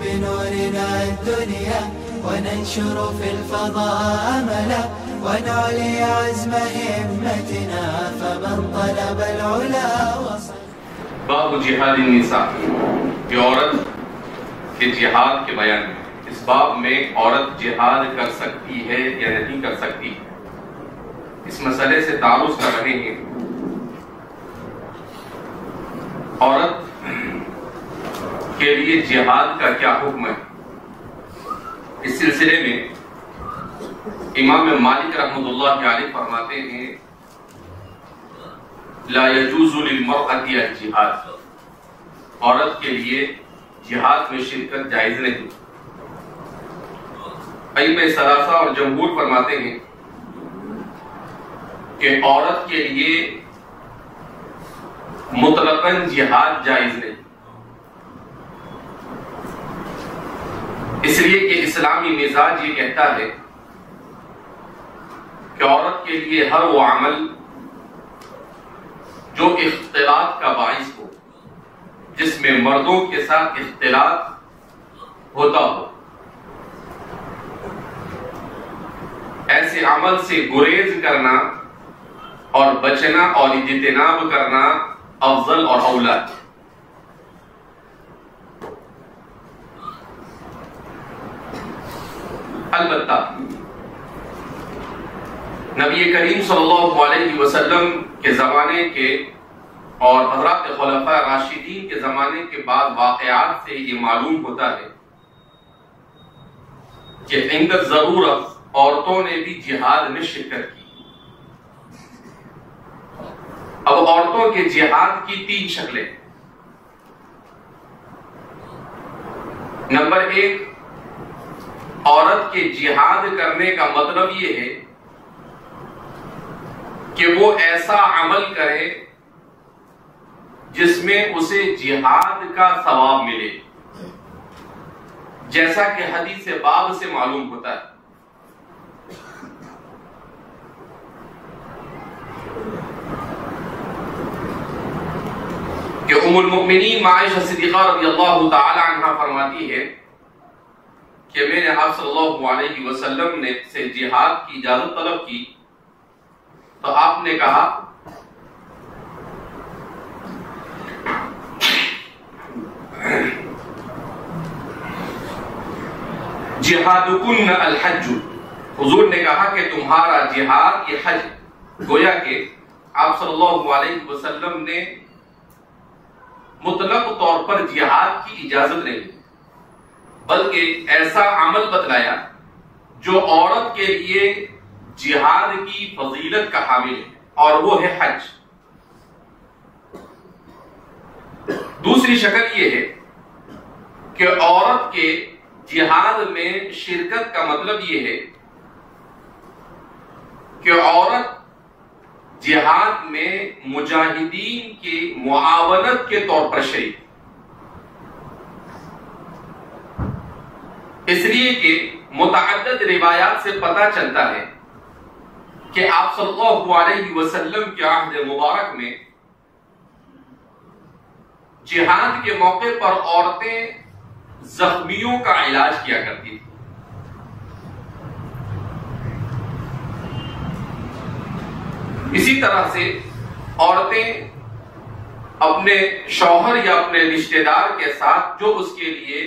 بنورنا الدنيا وننشر في الفضاء أملا ونعلي عزم همتنا فمن طلب العلا وصل. باب جہاد النساء، یہ عورت کے جہاد کے بیان میں. اس باب میں عورت جہاد کر سکتی ہے یا نہیں کر سکتی، اس مسئلے سے تعارف کر رہے ہیں. عورت کے لیے جہاد کا کیا حکم ہے؟ اس سلسلے میں امام مالک رحمۃ اللہ علیہ فرماتے ہیں لا يجوز للمرأة الجہاد، عورت کے لیے جہاد میں شرکت جائز نہیں. ائمہ ثلاثہ اور جمہور فرماتے ہیں کہ عورت کے لیے مطلقاً جہاد جائز نہیں، اس لیے کہ اسلامی مزاج یہ کہتا ہے کہ عورت کے لیے ہر وہ عمل جو اختلاط کا باعث ہو، جس میں مردوں کے ساتھ اختلاط ہوتا ہو، ایسے عمل سے گریز کرنا اور بچنا اور اجتناب کرنا افضل اور اولا ہے. البتہ نبی کریم صلی اللہ علیہ وسلم کے زمانے کے اور حضرات خلفاء راشدین کے زمانے کے بعد واقعات سے یہ معلوم ہوتا ہے کہ عند ضرورت عورتوں نے بھی جہاد میں شرکت کی. اب عورتوں کے جہاد کی 3 شکلیں. نمبر 1، عورت کے جہاد کرنے کا مطلب یہ ہے کہ وہ ایسا عمل کرے جس میں اسے جہاد کا ثواب ملے، جیسا کہ حدیث باب سے معلوم ہوتا ہے. کہ ام المؤمنین عائشہ صدیقہ رضی اللہ تعالی عنہ فرماتی ہے کہ میں نے آپ صلی اللہ علیہ وسلم نے سے جہاد کی اجازت طلب کی تو آپ نے کہا جہادکن الحج، حضور نے کہا کہ تمہارا جہاد یہ حج. گویا کہ آپ صلی اللہ علیہ وسلم نے مطلق طور پر جہاد کی اجازت نہیں، بلکہ ایسا عمل بتلایا جو عورت کے لیے جہاد کی فضیلت کا حامل ہے، اور وہ ہے حج. دوسری شکل یہ ہے کہ عورت کے جہاد میں شرکت کا مطلب یہ ہے کہ عورت جہاد میں مجاہدین کی معاونت کے طور پر شریک. اس لیے کہ متعدد روایات سے پتہ چلتا ہے کہ آپ صلی اللہ علیہ وسلم کے عہد مبارک میں جہاد کے موقع پر عورتیں زخمیوں کا علاج کیا کرتی تھی. اسی طرح سے عورتیں اپنے شوہر یا اپنے رشتہ دار کے ساتھ جو اس کے لیے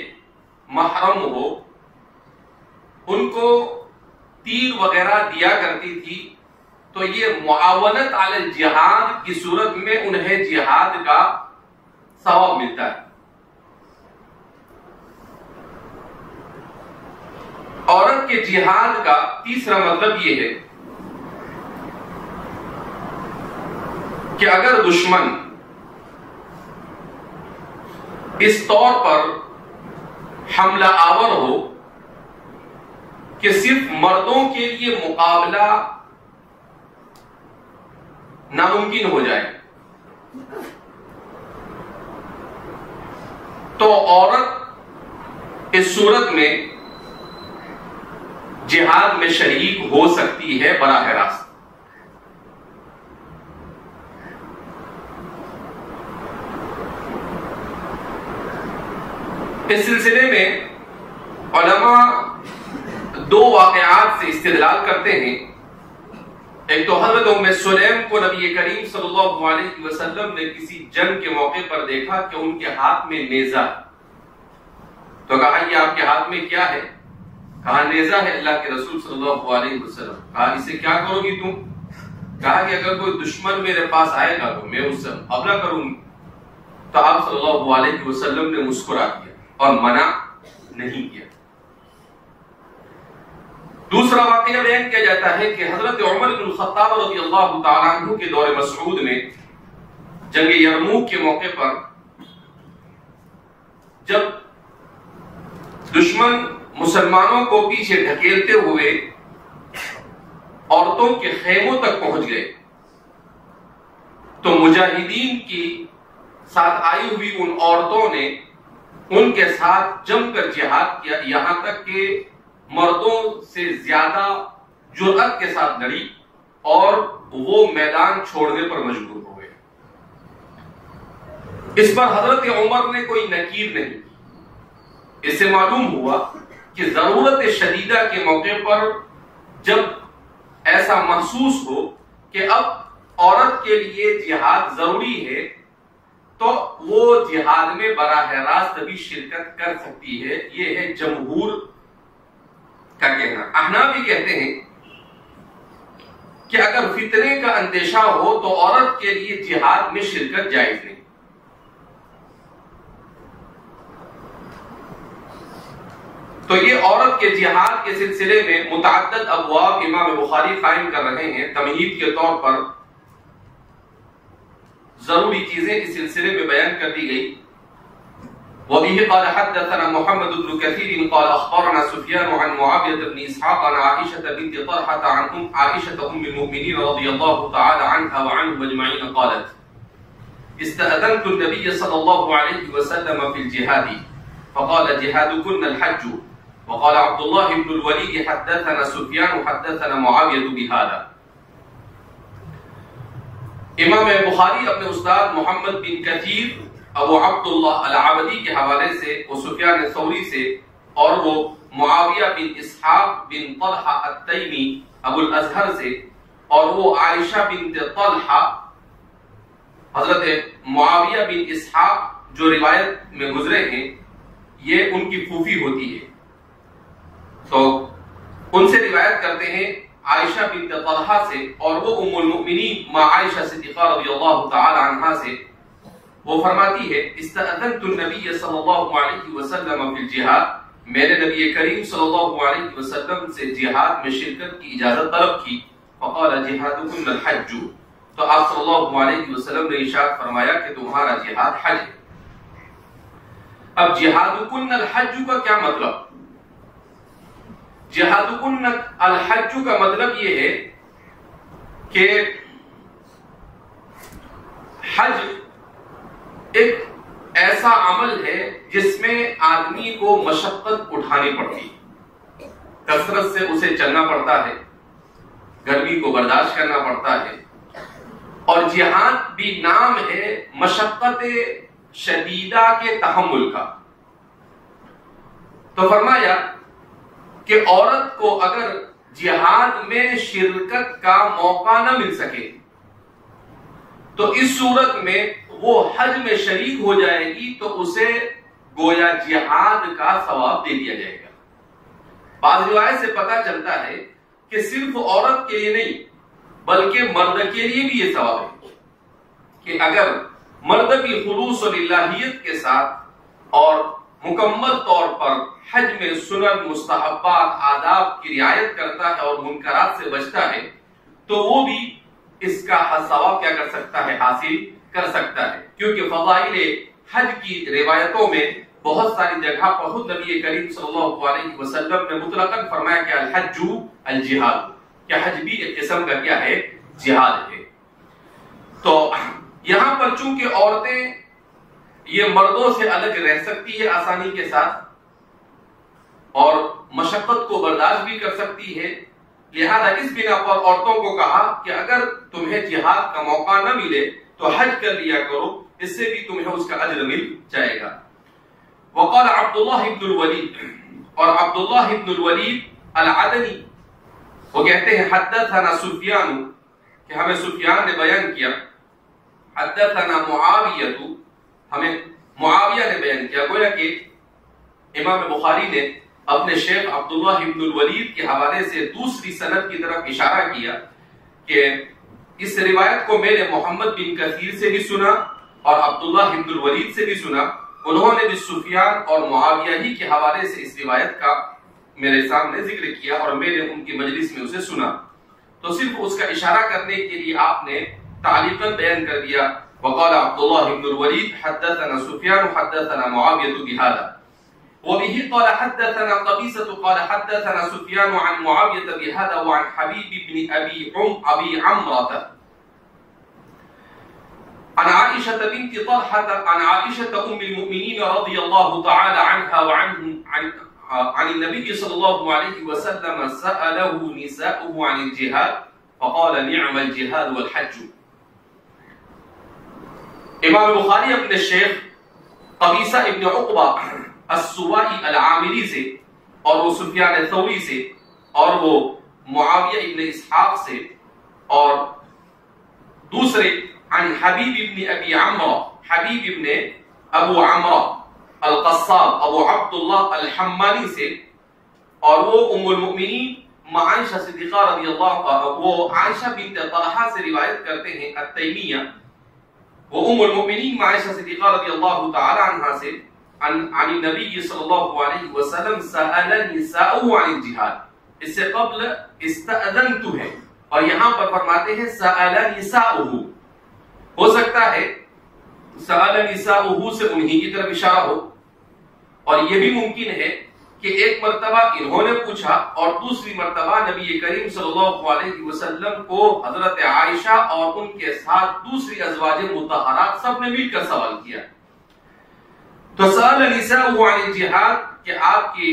محرم ہو ان کو تیر وغیرہ دیا کرتی تھی، تو یہ معاونت علی الجہاد کی صورت میں انہیں جہاد کا ثواب ملتا ہے. عورت کے جہاد کا تیسرا مطلب یہ ہے کہ اگر دشمن اس طور پر حملہ آور ہو کہ صرف مردوں کے لیے مقابلہ ناممکن ہو جائے تو عورت اس صورت میں جہاد میں شریک ہو سکتی ہے براہ راست. اس سلسلے میں علماء دو واقعات سے استدلال کرتے ہیں. ایک تو حضرت ام سلیم کو نبی کریم صلی اللہ علیہ وسلم نے کسی جنگ کے موقع پر دیکھا کہ ان کے ہاتھ میں نیزہ. تو کہا یہ آپ کے ہاتھ میں کیا ہے؟ کہا نیزہ ہے اللہ کے رسول صلی اللہ علیہ وسلم. کہا اسے کیا کرو گی تم؟ کہا کہ اگر کوئی دشمن میرے پاس آئے گا تو میں اس سے حملہ کروں گی. تو آپ صلی اللہ علیہ وسلم نے مسکرا دیا اور منع نہیں کیا. دوسرا واقعہ بیان کیا جاتا ہے کہ حضرت عمر بن الخطاب رضی اللہ تعالیٰ عنہ کے دور مسعود میں جنگ یرموک کے موقع پر جب دشمن مسلمانوں کو پیچھے ڈھکیلتے ہوئے عورتوں کے خیموں تک پہنچ گئے تو مجاہدین کی ساتھ آئی ہوئی ان عورتوں نے ان کے ساتھ جم کر جہاد کیا، یہاں تک کہ مردوں سے زیادہ جرأت کے ساتھ لڑی اور وہ میدان چھوڑنے پر مجبور ہو گئے. اس پر حضرت عمر نے کوئی نکیر نہیں. اس سے معلوم ہوا کہ ضرورت شدیدہ کے موقع پر جب ایسا محسوس ہو کہ اب عورت کے لیے جہاد ضروری ہے تو وہ جہاد میں براہ راست بھی شرکت کر سکتی ہے. یہ ہے جمہور کا کہنا. احناف بھی کہتے ہیں کہ اگر فتنے کا اندیشہ ہو تو عورت کے لیے جہاد میں شرکت جائز نہیں. تو یہ عورت کے جہاد کے سلسلے میں متعدد ابواب امام بخاری قائم کر رہے ہیں. تمہید کے طور پر ضروری چیزیں اس سلسلے میں بیان کر دی گئی. وبه قال حدثنا محمد بن كثير قال اخبرنا سفيان عن معاويه بن اسحاق عن عائشه بنت طلحه عن عائشه ام المؤمنين رضي الله تعالى عنها وعنهم اجمعين قالت استأذنت النبي صلى الله عليه وسلم في الجهاد فقال جهادكن الحج. وقال عبد الله بن الوليد حدثنا سفيان حدثنا معاويه بهذا. امام بخاری اپنے استاد محمد بن کثیر ابو عبداللہ العبدی کے حوالے سے، وہ سفیان ثوری سے اور وہ معاویہ بن اسحاق بن طلحہ التیمی ابو الازہر سے اور وہ عائشہ بنت طلحہ حضرت معاویہ بن اسحاق جو روایت میں گزرے ہیں یہ ان کی پھوپھی ہوتی ہے. تو ان سے روایت کرتے ہیں عائشہ بنت طلحہ سے اور وہ ام المؤمنین مع عائشہ صدیقہ رضی اللہ تعالی عنہا سے. وہ فرماتی ہے استأذنت النبی صلی اللہ علیہ وسلم فی الجہاد، میں نے نبی کریم صلی اللہ علیہ وسلم سے جہاد میں شرکت کی اجازت طلب کی. فقال جہادکن الحج، تو آپ صلی اللہ علیہ وسلم نے ارشاد فرمایا کہ تمہارا جہاد حج ہے. اب جہادکن الحج کا کیا مطلب؟ جہادکن الحج کا مطلب یہ ہے کہ حج ایک ایسا عمل ہے جس میں آدمی کو مشقت اٹھانی پڑتی، کثرت سے اسے چلنا پڑتا ہے، گرمی کو برداشت کرنا پڑتا ہے. اور جہاد بھی نام ہے مشقت شدیدہ کے تحمل کا. تو فرمایا کہ عورت کو اگر جہاد میں شرکت کا موقع نہ مل سکے تو اس صورت میں وہ حج میں شریک ہو جائے گی تو اسے گویا جہاد کا ثواب دے دیا جائے گا. بعض روایت سے پتہ چلتا ہے کہ صرف عورت کے لیے نہیں بلکہ مرد کے لیے بھی یہ ثواب ہے کہ اگر مرد بھی خلوص و للہیت کے ساتھ اور مکمل طور پر حج میں سنن، مستحبات، آداب کی رعایت کرتا ہے اور منکرات سے بچتا ہے تو وہ بھی اس کا ثواب کیا کر سکتا ہے؟ حاصل کر سکتا ہے. کیونکہ فضائل حج کی روایتوں میں بہت ساری جگہ پر خود نبی کریم صلی اللہ علیہ وسلم نے مطلقاً فرمایا کہ الحج الجہاد، کہ حج بھی ایک قسم کا کیا ہے؟ جہاد ہے. تو یہاں پر چونکہ عورتیں یہ مردوں سے الگ رہ سکتی ہے آسانی کے ساتھ اور مشقت کو برداشت بھی کر سکتی ہے، لہذا اس بنا پر عورتوں کو کہا کہ اگر تمہیں جہاد کا موقع نہ ملے تو حج کر لیا کرو، اس سے بھی تمہیں اس کا اجر مل جائے گا. وقال عبداللہ ابن الولید، اور عبداللہ ابن الولید العدنی وہ کہتے ہیں حدثنا سفیان، کہ ہمیں سفیان نے بیان کیا، حدثنا معاویہ، ہمیں معاویہ نے بیان کیا. گویا کہ امام بخاری نے اپنے شیخ عبداللہ ابن الولید کے حوالے سے دوسری سند کی طرف اشارہ کیا کہ اس روایت کو میں نے محمد بن کثیر سے بھی سنا اور عبداللہ ابن الولید سے بھی سنا. انہوں نے بھی سفیان اور معاویہ ہی کے حوالے سے اس روایت کا میرے سامنے ذکر کیا اور میں نے ان کی مجلس میں اسے سنا. تو صرف اس کا اشارہ کرنے کے لیے آپ نے تعلیقاً بیان کر دیا وقال عبداللہ ابن الولید حدثنا سفیان حدثنا معاویہ بهذا وبه قال حدثنا قبيصة قال حدثنا سفيان عن معاوية بهذا وعن حبيب بن أبي عمرة عن عائشة بنت طلحة عن عائشة أم المؤمنين رضي الله تعالى عنها عن النبي صلى الله عليه وسلم سأله نساؤه عن الجهاد فقال نعم الجهاد والحج. امام بخاری اپنے شیخ قبیصہ ابن عقبہ السوائی العامری سے اور وہ سفیان ثوری سے اور وہ معاویہ ابن اسحاق سے اور دوسرے عن حبیب ابن ابی عمرہ، حبیب ابن ابو عمرہ القصاب ابو عبداللہ الحمانی سے اور وہ ام المؤمنین عائشہ صدیقہ رضی اللہ، وہ عائشہ بنت طلحہ سے روایت کرتے ہیں التیمیہ، وہ ام المؤمنین عائشہ صدیقہ رضی اللہ تعالی عنہا سے عن النبی صلی اللہ علیہ وسلم سأل نساؤه عن الجہاد. اس سے قبل استأذنت ہے اور یہاں پر فرماتے ہیں سأل نساؤه. ہو سکتا ہے سأل نساؤه سے انہی کی طرف اشارہ ہو اور یہ بھی ممکن ہے کہ ایک مرتبہ انہوں نے پوچھا اور دوسری مرتبہ نبی کریم صلی اللہ علیہ وسلم کو حضرت عائشہ اور ان کے ساتھ دوسری ازواج مطہرات سب نے مل کر سوال کیا. تو سأل نساؤه عن الجہاد کہ آپ کی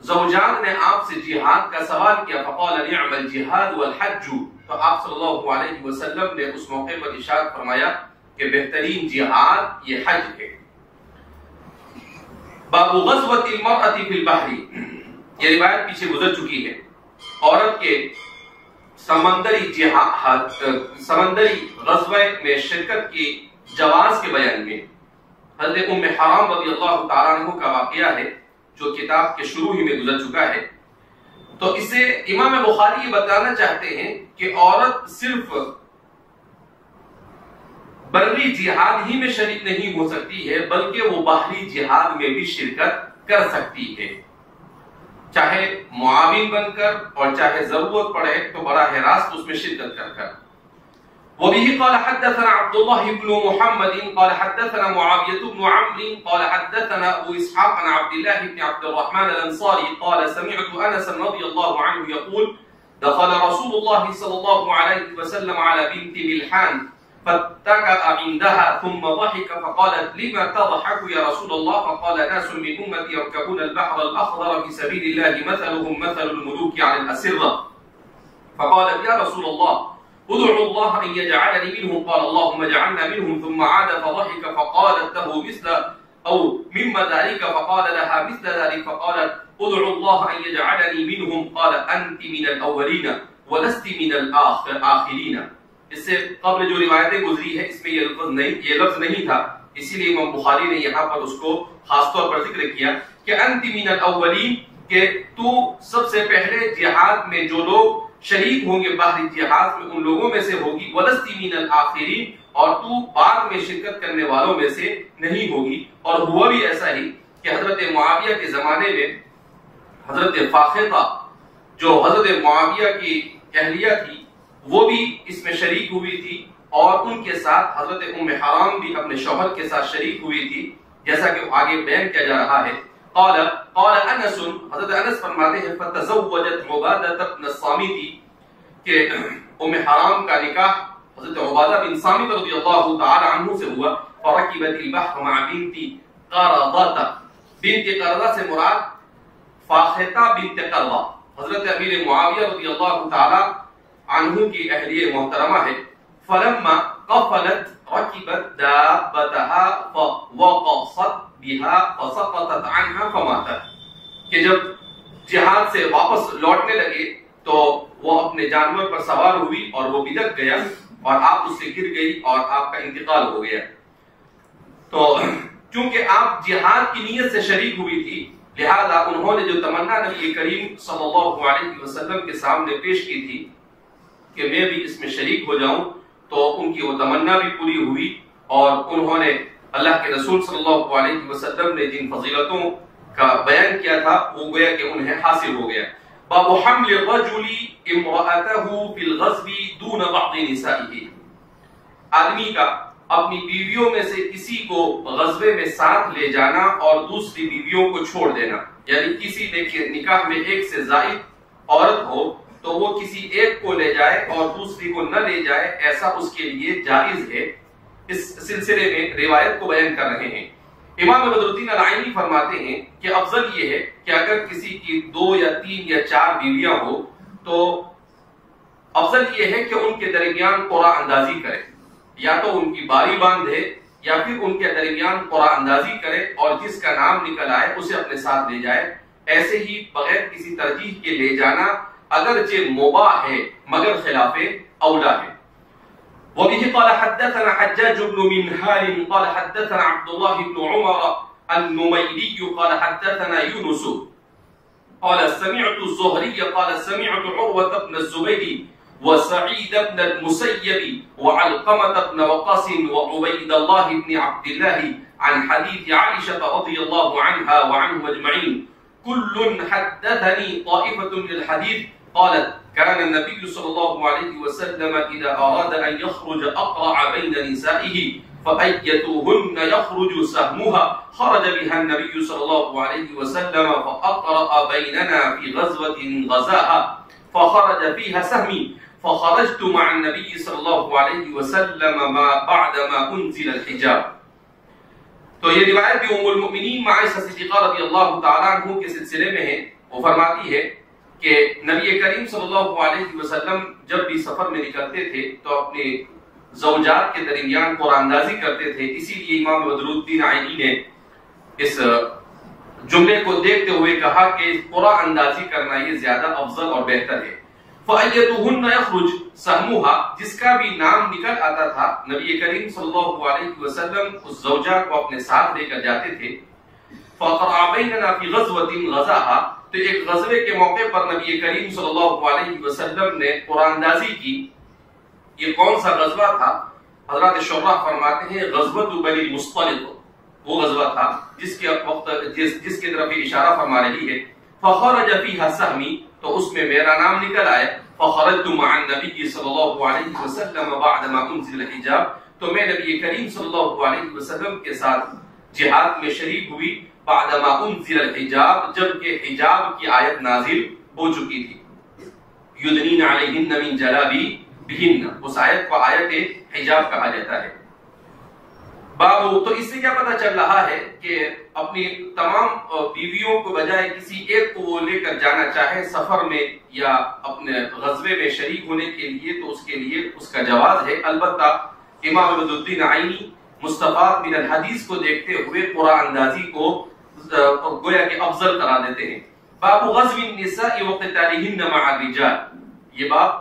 زوجات نے آپ سے جہاد کا سوال کیا فقال نعم الجہاد والحج. تو آپ صلی اللہ علیہ وسلم نے اس موقع پر ارشاد فرمایا کہ بہترین جہاد یہ حج ہے. باب غزوۃ المرأة فی البحر، یہ روایت پیچھے گزر چکی ہے. عورت کے سمندری جہاد، سمندری غزوہ میں شرکت کی جواز کے بیان میں حضرت ام حرام رضی اللہ تعالیٰ عنہ کا واقعہ ہے جو کتاب کے شروع ہی میں گزر چکا ہے. تو اسے امام بخاری یہ بتانا چاہتے ہیں کہ عورت صرف بری جہاد ہی میں شریک نہیں ہو سکتی ہے بلکہ وہ باہری جہاد میں بھی شرکت کر سکتی ہے، چاہے معاون بن کر اور چاہے ضرورت پڑے تو براہ راست اس میں شرکت کر کر. وبه قال حدثنا عبد الله بن محمد قال حدثنا معاوية بن عمرو قال حدثنا أبو إسحاق عن عبد الله بن عبد الرحمن الأنصاري قال سمعت أنس رضي الله عنه يقول دخل رسول الله صلى الله عليه وسلم على بنت ملحان فاتكأ عندها ثم ضحك فقالت لما تضحك يا رسول الله فقال ناس من أمتي يركبون البحر الأخضر في سبيل الله مثلهم مثل الملوك على الأسرة فقالت يا رسول الله ادعوا الله أن يجعلني منهم قال اللهم اجعلنا منهم ثم عاد فضحك فقالت له مثل أو مما ذلك فقال لها مثل ذلك فقالت ادعوا الله أن يجعلني منهم قال أنت من الأولين ولست من الآخرين. اس سے قبل جو روایتیں گزری ہے اس میں یہ لفظ نہیں تھا، اسی لیے امام بخاری نے یہاں پر اس کو خاص طور پر ذکر کیا کہ انت من الاولین، کہ تو سب سے پہلے جہاد میں جو لوگ شریک ہوں گے باہری جہاد میں ان لوگوں میں سے ہوگی، ولستی من الآخرین، اور تو بعد میں شرکت کرنے والوں میں سے نہیں ہوگی. اور ہوا بھی ایسا ہی کہ حضرت معاویہ کے زمانے میں حضرت فاخطہ جو حضرت معاویہ کی اہلیہ تھی وہ بھی اس میں شریک ہوئی تھی اور ان کے ساتھ حضرت ام حرام بھی اپنے شوہر کے ساتھ شریک ہوئی تھی، جیسا کہ آگے بیان کیا جا رہا ہے. قال انس، حضرت انس فرماتے ہیں فتزوجت عبادہ بن الصامت، کہ ام حرام کا نکاح حضرت عبادہ بن صامت رضی اللہ تعالی عنہ سے ہوا. فرکبت البحر مع بنت قرظہ، بنت قرظہ سے مراد فاخطہ بنت قرظہ حضرت امیر معاویہ رضی اللہ تعالی عنہ کی اہلیہ محترمہ ہے. فلما قفلت ركبت دابتها فوقصت بها فسقطت عنها فماتت، کہ جب جہاد سے واپس لوٹنے لگے تو وہ اپنے جانور پر سوار ہوئی اور وہ بلک گیا اور آپ اس سے گر گئی اور آپ کا انتقال ہو گیا۔ تو چونکہ آپ جہاد کی نیت سے شریک ہوئی تھی، لہذا انہوں نے جو تمنا نبی کریم صلی اللہ علیہ وسلم کے سامنے پیش کی تھی کہ میں بھی اس میں شریک ہو جاؤں، تو ان کی وہ تمنا بھی پوری ہوئی اور انہوں نے اللہ کے رسول صلی اللہ علیہ وسلم نے جن فضیلتوں کا بیان کیا تھا وہ گویا کہ انہیں حاصل ہو گیا۔ باب حمل الرجل امرأته في الغزو دون بعض نسائه، آدمی کا اپنی بیویوں میں سے کسی کو غزوے میں ساتھ لے جانا اور دوسری بیویوں کو چھوڑ دینا، یعنی کسی نکاح میں ایک سے زائد عورت ہو تو وہ کسی ایک کو لے جائے اور دوسری کو نہ لے جائے، ایسا اس کے لیے جائز ہے۔ اس سلسلے میں روایت کو بیان کر رہے ہیں۔ امام بدر الدین العینی فرماتے ہیں کہ افضل یہ ہے کہ اگر کسی کی 2 یا 3 یا 4 بیویاں ہو تو افضل یہ ہے کہ ان کے درمیان قرعہ اندازی کرے، یا تو ان کی باری باندھے یا پھر ان کے درمیان قرعہ اندازی کرے اور جس کا نام نکل آئے اسے اپنے ساتھ لے جائے۔ ایسے ہی بغیر کسی ترجیح کے لے جانا اگرچہ مباح ہے مگر خلاف اولا ہے۔ وبه قال حدثنا حجاج بن منهال قال حدثنا عبد الله بن عمر النميري قال حدثنا يونس قال سمعت الزهري قال سمعت عروة بن الزبير وسعيد بن المسيب وعلقمة بن وقاص وعبيد الله بن عبد الله عن حديث عائشة رضي الله عنها وعنهم أجمعين كل حدثني طائفة من الحديث قالت كان النبي صلى الله عليه وسلم إذا أراد أن يخرج أقرع بين نسائه فأيتهن يخرج سهمها خرج بها النبي صلى الله عليه وسلم فأقرأ بيننا في غزوة غزاها فخرج فيها سهمي فخرجت مع النبي صلى الله عليه وسلم ما بعدما أنزل الحجاب۔ تو یہ روایت بھی ام المؤمنین عائشہ صدیقہ رضی اللہ تعالیٰ عنہ کے سلسلے میں ہے۔ وہ فرماتی ہے کہ نبی کریم صلی اللہ علیہ وسلم جب بھی سفر میں نکلتے تھے تو اپنے زوجات کے درمیان قرعہ اندازی کرتے تھے، اسی لیے امام بدر الدین عینی نے اس جملے کو دیکھتے ہوئے کہا کہ قرعہ اندازی کرنا یہ زیادہ افضل اور بہتر ہے۔ فَأَيَّتُهُنَّ يَخْرُجْ سَهْمُهَا، جس کا بھی نام نکل آتا تھا نبی کریم صلی اللہ علیہ وسلم اس زوجہ کو اپنے ساتھ لے کر جاتے تھے۔ فَقَرَعَ بَيْنَنَا فِي غَزْوَةٍ غَزَاهَا، تو ایک غزوے کے موقع پر نبی کریم صلی اللہ علیہ وسلم نے قرعہ اندازی کی۔ یہ کون سا غزوہ تھا؟ حضرات شراح فرماتے ہیں غزوۃ بنی المصطلق، وہ غزوہ تھا جس کے وقت جس کی طرف اشارہ فرما رہی ہے۔ فخرج فيها سهمي، تو اس میں میرا نام نکل آیا۔ فخرجت مع النبي صلی اللہ علیہ وسلم بعدما انزل الحجاب، تو میں نبی کریم صلی اللہ علیہ وسلم کے ساتھ جہاد میں شریک ہوئی بعدما انزل الحجاب، جبکہ حجاب کی آیت نازل ہو چکی تھی۔ یدنین علیہن من جلابیبہن، اس آیت کو آیت حجاب کہا جاتا ہے۔ بابو، تو اس سے کیا پتہ چل رہا ہے کہ اپنی تمام بیویوں کو بجائے کسی ایک کو وہ لے کر جانا چاہے سفر میں یا اپنے غزوے میں شریک ہونے کے لیے تو اس کے لیے اس کا جواز ہے۔ البتہ امام بدر الدین عینی مستفاد من الحدیث کو دیکھتے ہوئے قرعہ اندازی کو گویا کہ افضل قرار دیتے ہیں۔ باب غزو النساء وقتالہن مع الرجال، یہ باب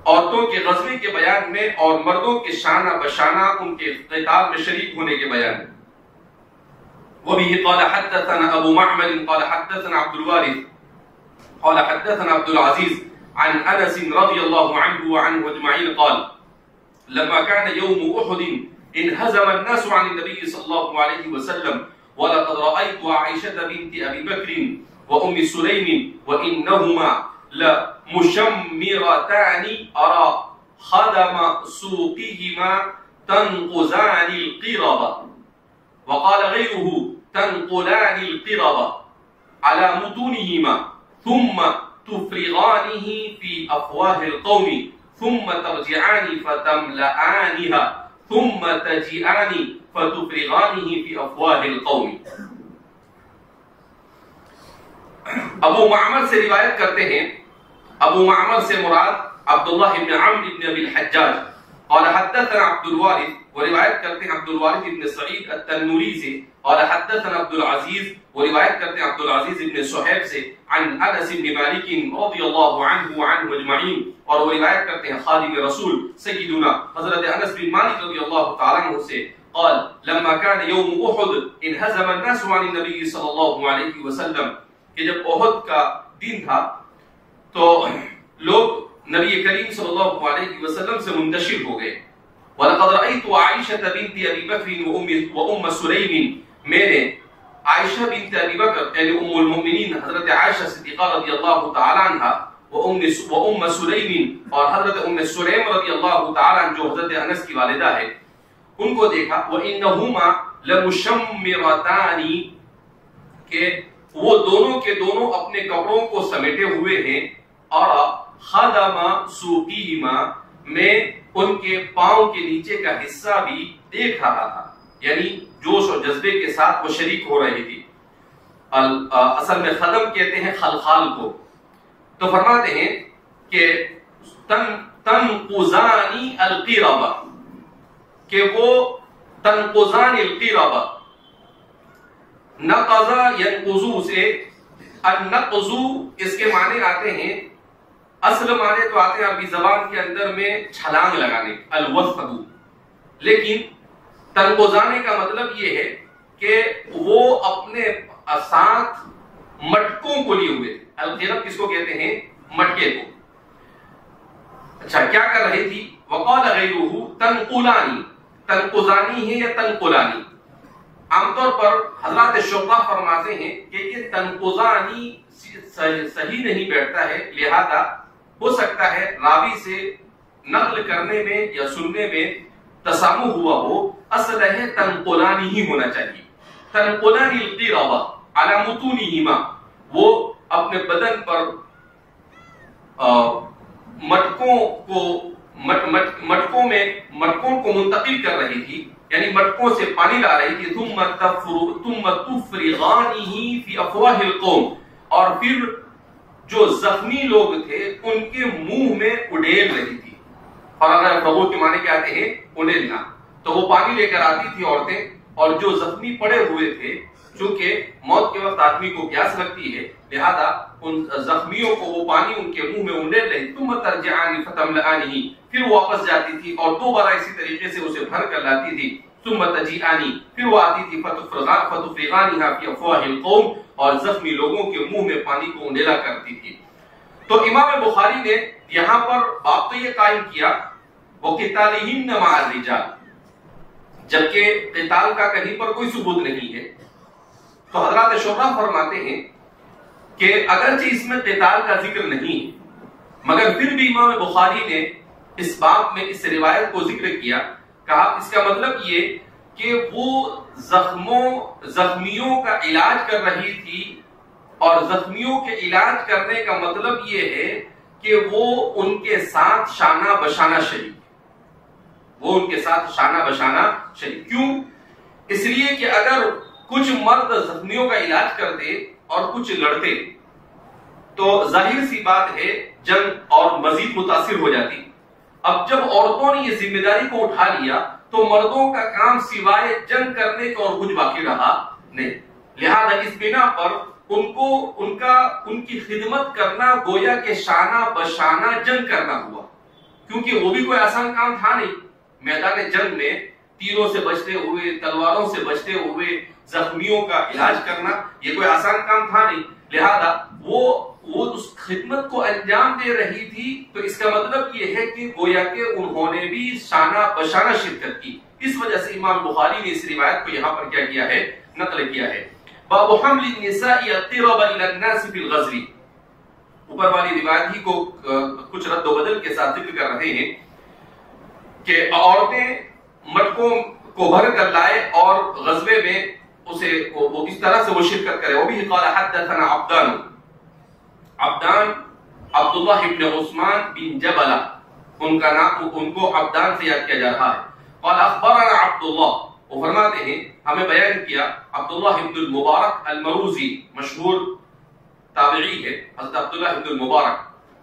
عورتوں کے غزوے کے بیان میں اور مردوں کے شانہ بشانہ ان کے قتال میں شریک ہونے کے بیان میں۔ وبه قال حدثنا ابو معمر قال حدثنا عبد الوارث قال حدثنا عبد العزيز عن انس رضي الله عنه وعنه اجمعين قال لما كان يوم احد انهزم الناس عن النبي صلى الله عليه وسلم ولقد رأيت عائشة بنت ابي بكر وام سليم وانهما لمشمرتان ارى خدم سوقهما تنقزان القربة، وقال غيره تنقلان القربة على متونهما ثم تفرغانه في أفواه القوم ثم ترجعان فتملآنها ثم تجيئان فتفرغانه في أفواه القوم۔ ابو معمر سے روایت کرتے ہیں، ابو معمر سے مراد عبداللہ بن عمرو بن ابی الحجاج قال حدثنا عبد الوارث، وہ روایت کرتے ہیں عبد الوارث ابن سعید التنوری سے، قال حدثنا عبد العزیز، وہ روایت کرتے ہیں عبد العزیز ابن صہیب سے، عن انس بن مالک رضی اللہ عنہ وعنہ اجمعین، اور وہ روایت کرتے ہیں خادم رسول سیدنا حضرت انس بن مالک رضی اللہ تعالی عنہ سے، قال لما كان يوم احد انهزم الناس عن النبي صلی اللہ علیہ وسلم، کہ جب احد کا دن تھا تو لوگ نبی کریم صلی اللہ علیہ وسلم سے منتشر ہو گئے۔ وَلَقَدْ رَأَيْتُ عَائِشَةَ بِنْتِ أَبِي بَكْرٍ وَأُمَّ سُلَيْمٍ، میں نے عائشہ بنت ابی بکر یعنی ام المؤمنین حضرت عائشہ صدیقہ رضی اللہ تعالی عنہا وأم سلیم اور حضرت ام سلیم رضی اللہ تعالی عنہ جو حضرت انس کی والدہ ہے، ان کو دیکھا۔ وَإِنَّهُمَا لَمُشَمِّرَتَانِ، کہ وہ دونوں کے دونوں اپنے کپڑوں کو سمیٹے ہوئے ہیں، اور خدم سوقیہما، میں ان کے پاؤں کے نیچے کا حصہ بھی دیکھ رہا تھا، یعنی جوش اور جذبے کے ساتھ وہ شریک ہو رہی تھی۔ اصل میں خدم کہتے ہیں خلخال کو۔ تو فرماتے ہیں کہ تنقضان القربہ، کہ وہ تنقضان القربہ، نقض ینقضو سے، النقض اس کے معنی آتے ہیں، اصل معنی تو آتے ہیں عربی زبان کے اندر میں چھلانگ لگانے، الوثب، لیکن تنقضانے کا مطلب یہ ہے کہ وہ اپنے ساتھ مٹکوں کو لیے ہوئے۔ القرب کس کو کہتے ہیں؟ مٹکے کو۔ اچھا کیا کر رہی تھی؟ وقال غیرہ تنقلانی، تنقضانی ہے یا تنقلانی؟ عام طور پر حضرات شعبہ فرماتے ہیں کہ یہ تنقضانی صحیح نہیں بیٹھتا ہے، لہذا ہو سکتا ہے راوی سے نقل کرنے میں یا سننے میں تسامح ہوا ہو، اصل ہے تنقلانی ہی ہونا چاہیے۔ تنقلانی القربہ علی متونہما، وہ اپنے بدن پر مٹکوں کو منتقل کر رہی تھی، یعنی مٹکوں سے پانی لا رہی تھی۔ ثم تفرغانہ فی افواہ القوم، اور پھر جو زخمی لوگ تھے ان کے منہ میں اڈیل رہی تھی۔ اور اگر فغور کے معنی کیا آتے ہیں؟ اڈیلنا، تو وہ پانی لے کر آتی تھی عورتیں، اور جو زخمی پڑے ہوئے تھے، چونکہ موت کے وقت آدمی کو پیاس لگتی ہے، لہذا ان زخمیوں کو وہ پانی ان کے منہ میں اڈیل رہی۔ ثم ترجعان فتملأانہ، پھر واپس جاتی تھی اور دوبارہ اسی طریقے سے اسے بھر کر لاتی تھی۔ ثم تجیئانی، پھر وہ آتی تھی فتفرغانہا فی افواہ القوم، اور زخمی لوگوں کے منہ میں پانی کو انڈیلا کرتی تھی۔ تو امام بخاری نے یہاں پر باب تو یہ قائم کیا وَقِتَالِهِنَّ مَعَ الرِّجَالِ، جبکہ قتال کا کہیں پر کوئی ثبوت نہیں ہے۔ تو حضرات شعبہ فرماتے ہیں کہ اگرچہ اس میں قتال کا ذکر نہیں مگر پھر بھی امام بخاری نے اس باب میں اس روایت کو ذکر کیا، کہا اس کا مطلب یہ کہ وہ زخمیوں کا علاج کر رہی تھی، اور زخمیوں کے علاج کرنے کا مطلب یہ ہے کہ وہ ان کے ساتھ شانہ بشانہ شریک، وہ ان کے ساتھ شانہ بشانہ شریک۔ کیوں؟ اس لیے کہ اگر کچھ مرد زخمیوں کا علاج کرتے اور کچھ لڑتے تو ظاہر سی بات ہے جنگ اور مزید متاثر ہو جاتی۔ اب جب عورتوں نے یہ ذمہ داری کو اٹھا لیا تو مردوں کا کام سوائے جنگ کرنے کا اور کچھ باقی رہا نہیں، لہذا اس بنا پر ان کی خدمت کرنا گویا کہ شانہ بشانہ جنگ کرنا ہوا، کیونکہ وہ بھی کوئی آسان کام تھا نہیں۔ میدان جنگ میں تیروں سے بچتے ہوئے، تلواروں سے بچتے ہوئے زخمیوں کا علاج کرنا یہ کوئی آسان کام تھا نہیں، لہذا وہ اس خدمت کو انجام دے رہی تھی۔ تو اس کا مطلب یہ ہے کہ گویا کہ انہوں نے بھی شانہ بشانہ شرکت کی۔ اس وجہ سے امام بخاری نے اس روایت کو یہاں پر کیا کیا ہے؟ نقل کیا ہے۔ باب حمل النساء القرب الى الناس في الغزو، اوپر والی روایت ہی کو کچھ رد و بدل کے ساتھ ذکر کر رہے ہیں کہ عورتیں مٹکوں کو بھر کر لائے اور غزوے میں اسے وہ اس طرح سے وہ شرکت کرے۔ وہ بھی قال حدثنا عبدان عبداللہ ابن عثمان بن جبلہ، ان کا نام ان کو عبدان سے یاد کیا جا رہا ہے۔ قال اخبرنا عبداللہ، وہ فرماتے ہیں ہمیں بیان کیا عبداللہ ابن المبارک المروزی، مشہور تابعی ہے حضرت عبداللہ ابن المبارک۔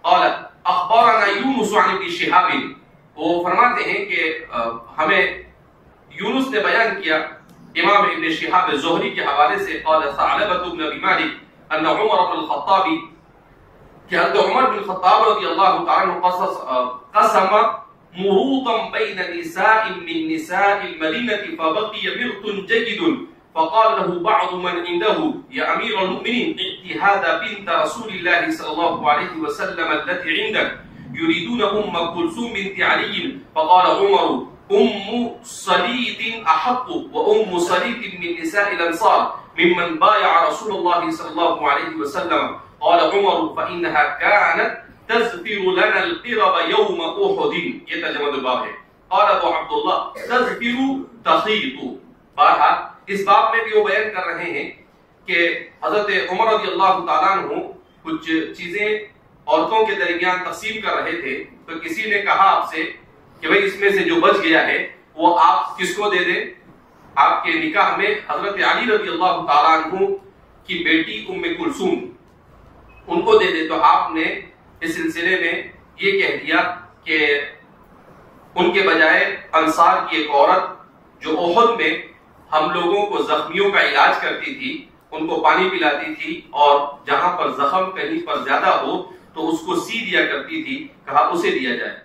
قال اخبرنا یونس عن ابن شہاب، وہ فرماتے ہیں کہ ہمیں یونس نے بیان کیا امام ابن شہاب زہری کے حوالے سے قال ثعلبة بن ابی مالک ان عمر بن الخطاب کہ حضرت عمر بن الخطاب رضی اللہ تعالی عنہ قسم مروطا بین نساء من نساء المدینة فبقي مرط جيد فقال له بعض من عنده يا امیر المؤمنین ائت هذا بنت رسول الله صلی اللہ علیہ وسلم التي عندك يريدون ام كلثوم بنت علي فقال عمر ام صليد احق وام صليد من نساء الانصار ممن بايع رسول الله صلى الله عليه وسلم قال عمر فانها كانت تزفر لنا القرب يوم احد. یہ ترجمہ الباب ہے. قال ابو عبد الله تزفر تخيط. بہرحال اس باب میں بھی وہ بیان کر رہے ہیں کہ حضرت عمر رضی اللہ تعالیٰ عنہ کچھ چیزیں عورتوں کے درمیان تقسیم کر رہے تھے. تو کسی نے کہا آپ سے کہ بھئی اس میں سے جو بچ گیا ہے وہ آپ کس کو دے دیں؟ آپ کے نکاح میں حضرت علی رضی اللہ تعالیٰ عنہ کی بیٹی ام کلثوم ان کو دے دے. تو آپ نے اس سلسلے میں یہ کہہ دیا کہ ان کے بجائے انصار کی ایک عورت جو احد میں ہم لوگوں کو زخمیوں کا علاج کرتی تھی, ان کو پانی پلاتی تھی اور جہاں پر زخم کہیں پر زیادہ ہو تو اس کو سی دیا کرتی تھی, کہا اسے دیا جائے.